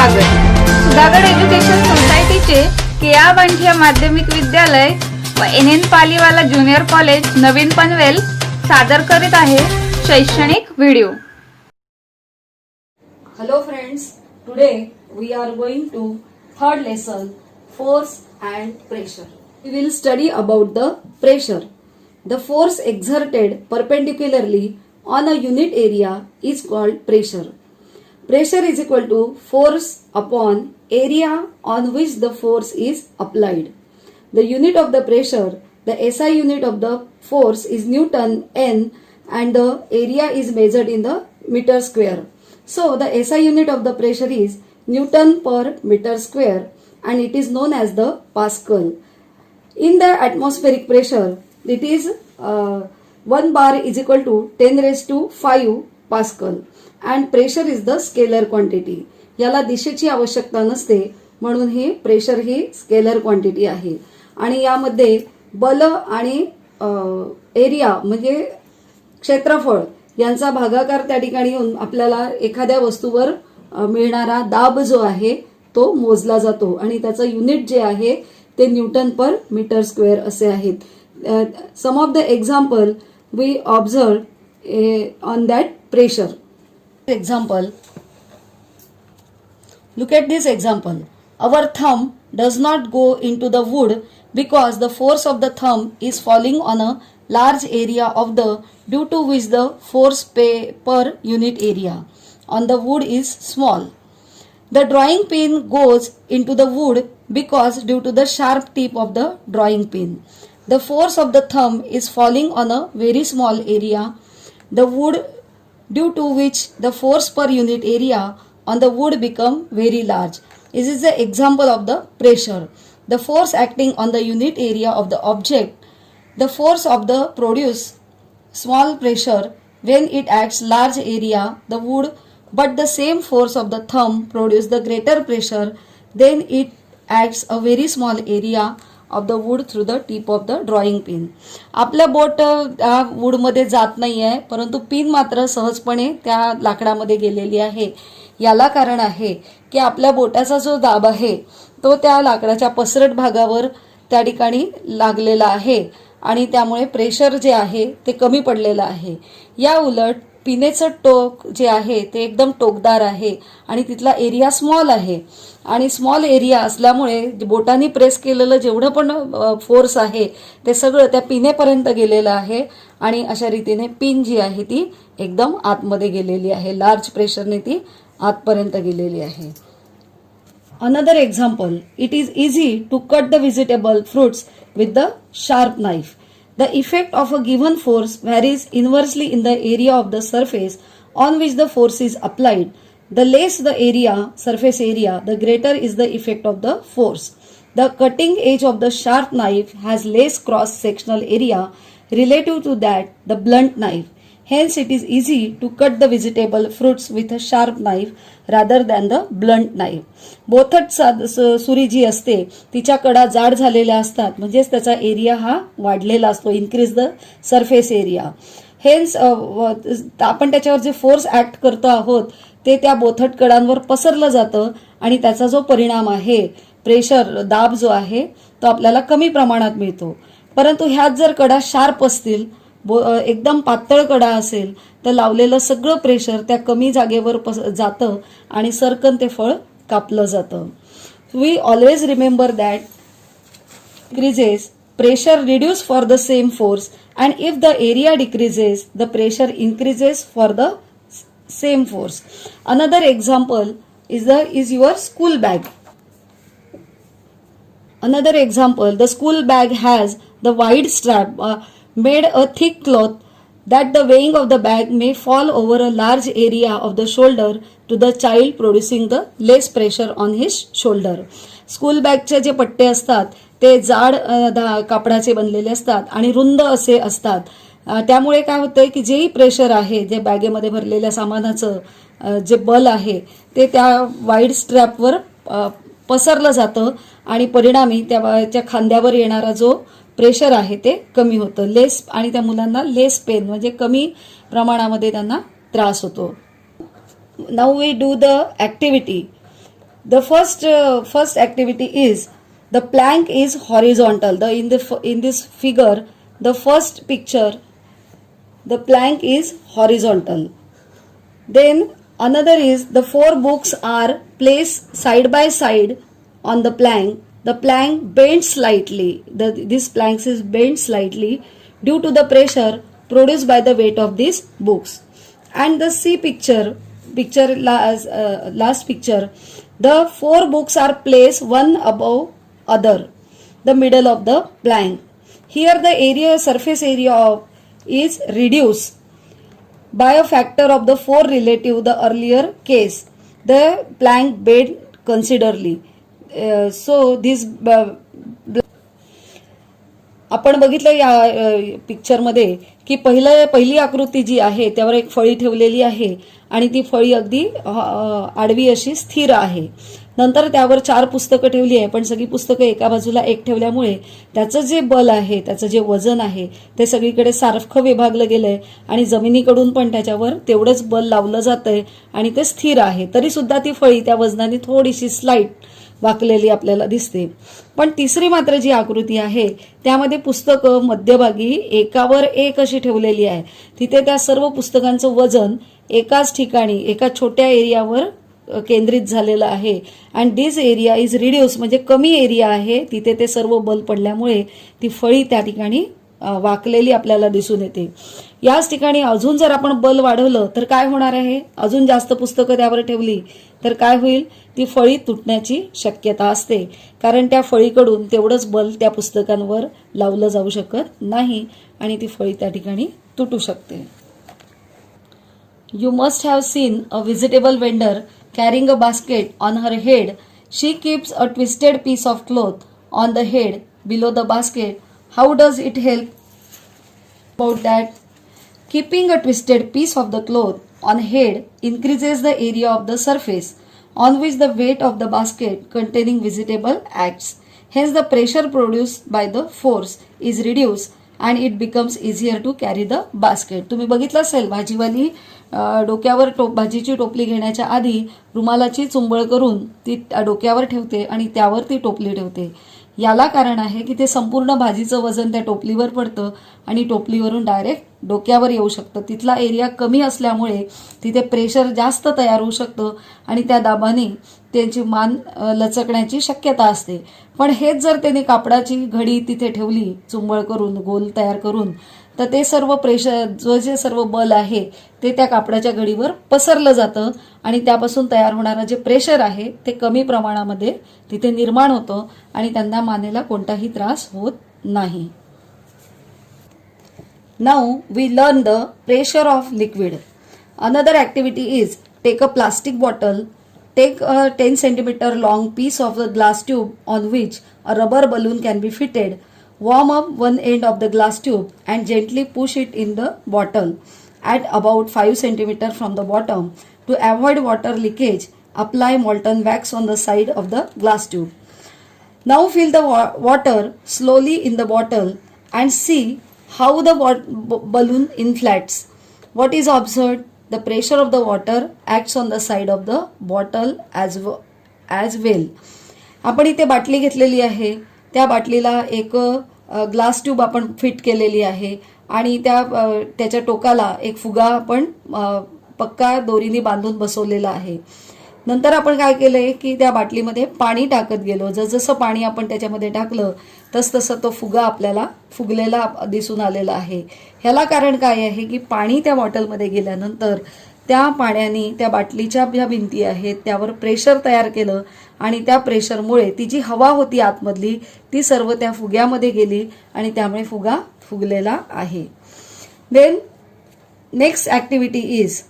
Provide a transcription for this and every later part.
स्वागत. सुधागड एज्युकेशन सोसायटीचे केआ बांठिया माध्यमिक विद्यालय व NN पालीवाला ज्युनियर कॉलेज नवीन पनवेल सादर करीत आहे शैक्षणिक video. Hello friends, today we are going to third lesson, force and pressure. We will study about the pressure. The force exerted perpendicularly on a unit area is called pressure. Pressure is equal to force upon area on which the force is applied. The unit of the pressure, the SI unit of the force is Newton N and the area is measured in the meter square. So the SI unit of the pressure is Newton per meter square and it is known as the Pascal. In the atmospheric pressure, it is 1 bar is equal to 10 raised to 5 Pascal. And pressure is the scalar quantity. याला दिशेची आवश्यकता नसते म्हणून हे pressure ही scalar quantity आहे. आणि यामध्ये बल आणि एरिया म्हणजे क्षेत्रफळ यांचा भागाकार त्या ठिकाणी येऊन आपल्याला एखाद्या वस्तूवर मिळणारा दाब जो आहे तो मोजला जातो आणि त्याचं युनिट जे आहे ते न्यूटन पर मीटर स्क्वेअर असे आहेत. Some of the example we observe on that pressure. Example, look at this example. Our thumb does not go into the wood because the force of the thumb is falling on a large area of the due to which the force per unit area on the wood is small. The drawing pin goes into the wood because due to the sharp tip of the drawing pin. The force of the thumb is falling on a very small area. The wood due to which the force per unit area on the wood become very large. This is the example of the pressure. The force acting on the unit area of the object, the force of the produce small pressure when it acts large area the wood, but the same force of the thumb produce the greater pressure then it acts a very small area of the wood through the tip of the drawing pin. आपल्या बोट त्या wood मध्ये जात नाही आहे परंतु pin मात्र सहजपणे त्या लाकडामध्ये गेलेली आहे. याला कारण आहे की आपल्या बोटाचा जो दाब आहे तो त्या लाकडाच्या पसरट भागावर त्या ठिकाणी लागलेला आहे आणि त्यामुळे प्रेशर जे आहे ते कमी पडलेलं आहे. या उलट पिनेचं टोक जे आहे ते एकदम टोकदार आहे आणि तिथला एरिया स्मॉल आहे आणि स्मॉल एरिया असल्यामुळे बोटांनी प्रेस केलेलं जेवढं पण फोर्स आहे ते सगळं त्या पिनेपर्यंत गेलेलं आहे आणि अशा रीतीने पिन जी आहे ती एकदम आतमध्ये गेलेली आहे. लार्ज प्रेशरने ती आतपर्यंत गेलेली आहे. Another example, it is easy to cut the vegetable fruits with the sharp knife. The effect of a given force varies inversely in the area of the surface on which the force is applied. The less the area, surface area, the greater is the effect of the force. The cutting edge of the sharp knife has less cross-sectional area relative to that the blunt knife. Hence, it is easy to cut the vegetable fruits with a sharp knife rather than the blunt knife. बोथट सुरी जी असते तिच्या कडा जाड झालेल्या असतात म्हणजेच त्याचा area हा वाढलेला असतो. Increase the surface area. Hence आपण त्याच्यावर जे फोर्स ऍक्ट करतो आहोत ते त्या बोथट कडांवर पसरलं जातं आणि त्याचा जो परिणाम आहे प्रेशर दाब जो आहे तो आपल्याला कमी प्रमाणात मिळतो. परंतु ह्यात जर कडा शार्प असतील एकदम पातळ कडा असेल तर लावलेलं सगळं प्रेशर त्या कमी जागेवर जातं आणि सरकन ते फळ कापलं जातं. We always remember that decreases pressure reduce for the same force and if the area decreases the pressure increases for the same force. Another example is your school bag. Another example, the school bag has the wide strap made a thick cloth that the weighing of the bag may fall over a large area of the shoulder to the child producing the less pressure on his shoulder. School बॅगचे जे पट्टे असतात ते जाड कापडाचे बनलेले असतात आणि रुंद असे असतात. त्यामुळे काय होतंय की जेही प्रेशर आहे जे बॅगेमध्ये भरलेल्या सामानाचं जे बल आहे ते त्या वाईड स्ट्रॅपवर पसरलं जातं आणि परिणामी त्या खांद्यावर येणारा जो प्रेशर आहे ते कमी होतं. लेस आणि त्या मुलांना लेस पेन म्हणजे कमी प्रमाणामध्ये त्यांना त्रास होतो. Now we do the activity. The first activity is the plank is horizontal. In this figure, the first picture, the plank is horizontal. Then another is the 4 books are placed side by side on the plank. The plank bends slightly. This plank is bent slightly due to the pressure produced by the weight of these books. And the C last picture, the 4 books are placed one above other, the middle of the plank. Here the surface area is reduced by a factor of the 4 relative the earlier case. The plank bent considerably. So this आपण बघितलं या पिक्चरमध्ये की पहिली आकृती जी आहे त्यावर एक फळी ठेवलेली आहे आणि ती फळी अगदी आडवी अशी स्थिर आहे. नंतर त्यावर 4 पुस्तकं ठेवली आहे, पण सगळी पुस्तकं एका बाजूला एक ठेवल्यामुळे त्याचं जे बल आहे, त्याचं जे वजन आहे ते सगळीकडे सारखं विभागलं गेलंय आणि जमिनीकडून पण त्याच्यावर तेवढंच बल लावलं जातंय आणि ते स्थिर आहे. तरी सुद्धा ती फळी त्या वजनाने थोडीशी स्लाइट वाकलेली आपल्याला दिसते. पण तिसरी मात्र जी आकृती आहे त्यामध्ये पुस्तकं मध्यभागी एकावर एक अशी ठेवलेली आहे. तिथे त्या सर्व पुस्तकांचं वजन एकाच ठिकाणी एका छोट्या एरियावर केंद्रित झालेलं आहे. And this area is reduce, म्हणजे कमी एरिया आहे, तिथे ते सर्व बल पडल्यामुळे ती फळी त्या ठिकाणी वाकलेली आपल्याला दिसून येते. याच ठिकाणी अजून जर आपण बल वाढवलं तर काय होणार आहे, अजून जास्त पुस्तकं त्यावर ठेवली तर काय होईल, ती फळी तुटण्याची शक्यता असते, कारण त्या फळीकडून तेवढंच बल त्या पुस्तकांवर लावलं जाऊ शकत नाही आणि ती फळी त्या ठिकाणी तुटू शकते. You must have seen a vegetable vendor carrying a basket on her head. She keeps a twisted piece of cloth on the head below the basket. How does it help? About that, keeping a twisted piece of the cloth on head increases the area of the surface on which the weight of the basket containing vegetable acts. Hence, the pressure produced by the force is reduced and it becomes easier to carry the basket. तुम्ही बघितलं असेल भाजीवाली डोक्यावर भाजीची टोपली घेण्याच्या आधी रुमालाची चुंबळ करून ती डोक्यावर ठेवते आणि त्यावर ती टोपली ठेवते. याला कारण आहे की ते संपूर्ण भाजीचं वजन त्या टोपलीवर पडतं आणि टोपलीवरून डायरेक्ट डोक्यावर येऊ शकतं. तिथला एरिया कमी असल्यामुळे तिथे प्रेशर जास्त तयार होऊ शकतं आणि त्या दाबाने त्यांची मान लचकण्याची शक्यता असते. पण हेच जर त्याने कापडाची घडी तिथे ठेवली चुंबळ करून गोल तयार करून, तर ते सर्व प्रेशर जे सर्व बल आहे ते त्या कापडाच्या घडीवर पसरलं जातं आणि त्यापासून तयार होणारं जे प्रेशर आहे ते कमी प्रमाणामध्ये तिथे निर्माण होतं आणि त्यांना मानेला कोणताही त्रास होत नाही. Now we learn the pressure of liquid. Another activity is take a plastic bottle. Take a 10 centimeter long piece of the glass tube on which a rubber balloon can be fitted. Warm up one end of the glass tube and gently push it in the bottle at about 5 centimeter from the bottom. To avoid water leakage, apply molten wax on the side of the glass tube. Now fill the water slowly in the bottle and see how the balloon inflates. What is observed? The pressure of the water acts on the side of the bottle as well. आपण इथे बाटली घेतलेली आहे, त्या बाटलीला एक glass tube आपण fit केलेली आहे आणि त्याच्या टोकाला एक फुगा आपण पक्का दोरीने बांधून बसवलेला आहे. नंतर आपण काय केलंय की त्या बाटलीमध्ये पाणी टाकत गेलो. जसं पाणी आपण त्याच्यामध्ये टाकलं तसं तो फुगा आपल्याला फुगलेला दिसून आलेला आहे. ह्याला कारण काय आहे की पाणी त्या बॉटलमध्ये गेल्यानंतर त्या पाण्याने त्या बाटलीच्या ज्या भिंती आहेत त्यावर प्रेशर तयार केलं आणि त्या प्रेशरमुळे ती जी हवा होती आतमधली ती सर्व त्या फुग्यामध्ये गेली आणि त्यामुळे फुगा फुगलेला आहे. Then next activity is,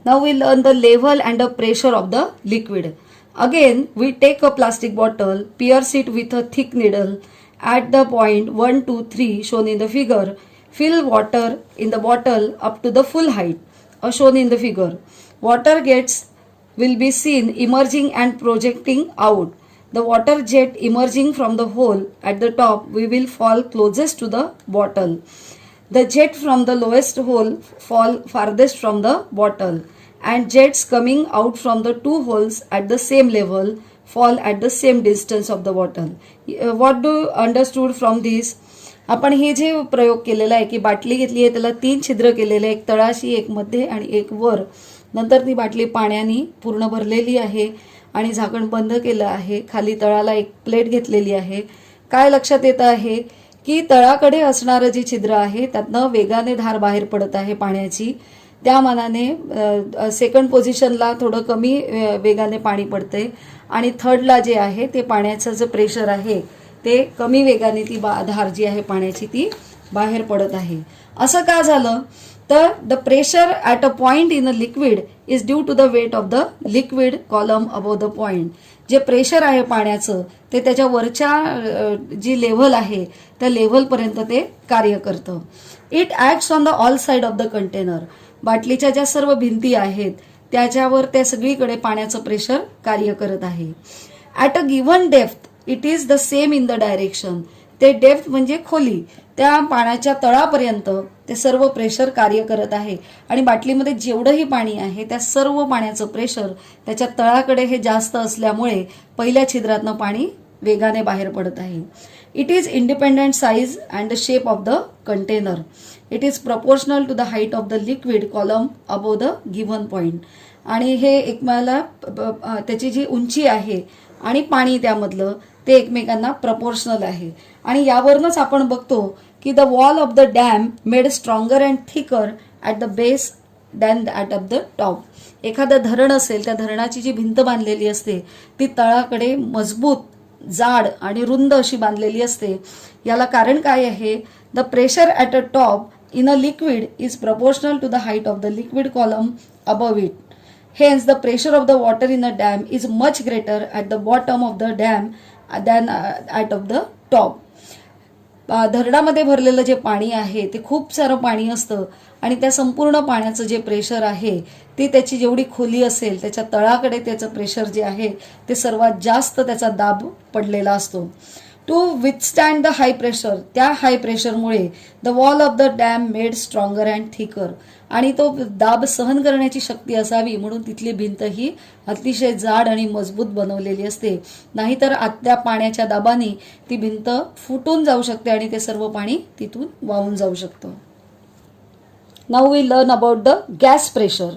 now we learn the level and the pressure of the liquid. Again, we take a plastic bottle, pierce it with a thick needle at the point 1, 2, 3 shown in the figure. Fill water in the bottle up to the full height shown in the figure. Water jets will be seen emerging and projecting out. The water jet emerging from the hole at the top will fall closest to the bottle. The jet from the lowest hole fall farthest from the bottle. and jets coming out from the two holes at the same level fall at the same distance of the bottle. What do you understood from this? आपण हे जे प्रयोग केलेला आहे की बाटली घेतली आहे, त्याला 3 छिद्र केलेले, एक तळाशी, एक मध्ये आणि एक वर. नंतर ती बाटली पाण्याने पूर्ण भरलेली आहे आणि झाकण बंद केलं आहे. खाली तळाला एक प्लेट घेतलेली आहे. काय लक्षात येतं आहे की तळाकडे असणारं जे छिद्र आहे त्यातनं वेगाने धार बाहेर पडत आहे पाण्याची. त्या मानाने सेकंड पोझिशनला थोडं कमी वेगाने पाणी पडते आणि थर्डला जे आहे ते पाण्याचं जे प्रेशर आहे ते कमी वेगाने ती धार जी आहे पाण्याची ती बाहेर पडत आहे. असं का झालं तर the pressure at a point in a liquid is due to the weight of the liquid column above the point. जे प्रेशर आहे पाण्याचं ते त्याच्या वरच्या जी लेव्हल आहे त्या लेव्हलपर्यंत ते कार्य करतं. It acts on the all side of the container. बाटलीच्या ज्या सर्व भिंती आहेत त्याच्यावर त्या सगळीकडे पाण्याचं प्रेशर कार्य करत आहे. At a given depth it is the same in the direction. ते डेप्थ म्हणजे खोली, त्या पाण्याच्या तळापर्यंत ते सर्व प्रेशर कार्य करत आहे आणि बाटलीमध्ये जेवढंही पाणी आहे त्या सर्व पाण्याचं प्रेशर त्याच्या तळाकडे हे जास्त असल्यामुळे पहिल्या छिद्रातनं पाणी वेगाने बाहेर पडत आहे. It is independent size and the shape of the container. It is proportional to the height of the liquid column above the given point. आणि हे एकमेकाला त्याची जी उंची आहे आणि पाणी त्यामधलं ते एकमेकांना प्रपोर्शनल आहे. आणि यावरूनच आपण बघतो की the wall of the dam made stronger and thicker at the base than at of the top. एखादं धरण असेल, त्या धरणाची जी भिंत बांधलेली असते ती तळाकडे मजबूत, जाड आणि रुंद अशी बांधलेली असते. याला कारण काय आहे? The pressure at a top in a liquid is proportional to the height of the liquid column above it. Hence, the pressure of the water in a dam is much greater at the bottom of the dam than at of the top. धरणामध्ये भरलेलं जे पाणी आहे ते खूप सारं पाणी असतं आणि त्या संपूर्ण पाण्याचं जे प्रेशर आहे ते त्याची जेवढी खोली असेल त्याच्या तळाकडे त्याचं प्रेशर जे आहे ते सर्वात जास्त त्याचा दाब पडलेला असतो. To withstand the high pressure, त्या हाय प्रेशरमुळे the wall of the dam made stronger and thicker. आणि तो दाब सहन करण्याची शक्ती असावी म्हणून तिथली भिंत ही अतिशय जाड आणि मजबूत बनवलेली असते. नाहीतर आतल्या पाण्याच्या दाबाने ती भिंत फुटून जाऊ शकते आणि ते सर्व पाणी तिथून वाहून जाऊ शकतं. Now we learn about the gas pressure.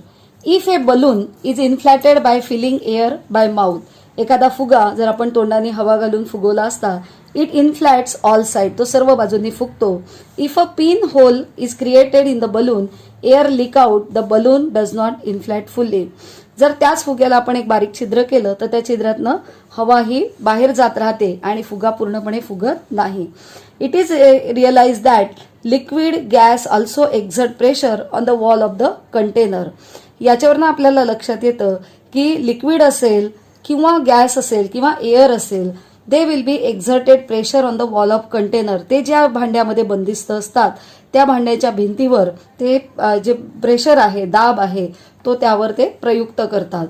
If a balloon is inflated by filling air by mouth. एखादा फुगा जर आपण तोंडाने हवा घालून फुगवला असता, इट इन्फ्लॅट्स ऑल साइड, तो सर्व बाजूंनी फुगतो. If a pin hole is created in the balloon, air leak out, the balloon does not inflate fully. जर त्याच फुग्याला आपण एक बारीक छिद्र केलं तर त्या छिद्रातनं हवा ही बाहेर जात राहते आणि फुगा पूर्णपणे फुगत नाही. It is realise that liquid gas also exert pressure on the wall of the container. याच्यावरनं आपल्याला लक्षात येतं की लिक्विड असेल किंवा गॅस असेल किंवा एअर असेल, they will be exerted pressure on the wall of container. ते ज्या भांड्यामध्ये बंदिस्त असतात त्या भांड्याच्या भिंतीवर ते जे प्रेशर आहे, दाब आहे, तो त्यावर ते प्रयुक्त करतात.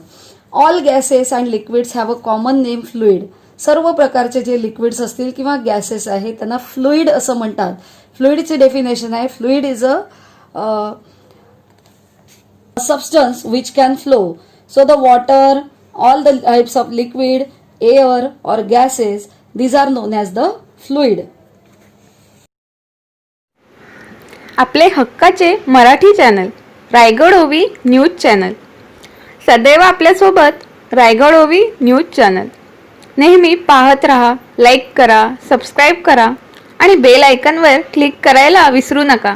All gases and liquids have a common name fluid. सर्व प्रकारचे जे लिक्विड्स असतील किंवा गॅसेस आहेत त्यांना फ्लुइड असं म्हणतात. फ्लुइडची डेफिनेशन आहे, fluid is a substance which can flow. So the water, all the types of liquid, air or gases, these are known as the fluid. आपले हक्काचे मराठी चॅनल रायगड ओवी न्यूज चॅनल, सदैव आपल्यासोबत रायगड ओवी न्यूज चॅनल. नेहमी पाहत रहा, लाईक करा, सबस्क्राईब करा आणि बेल आयकॉनवर क्लिक करायला विसरू नका.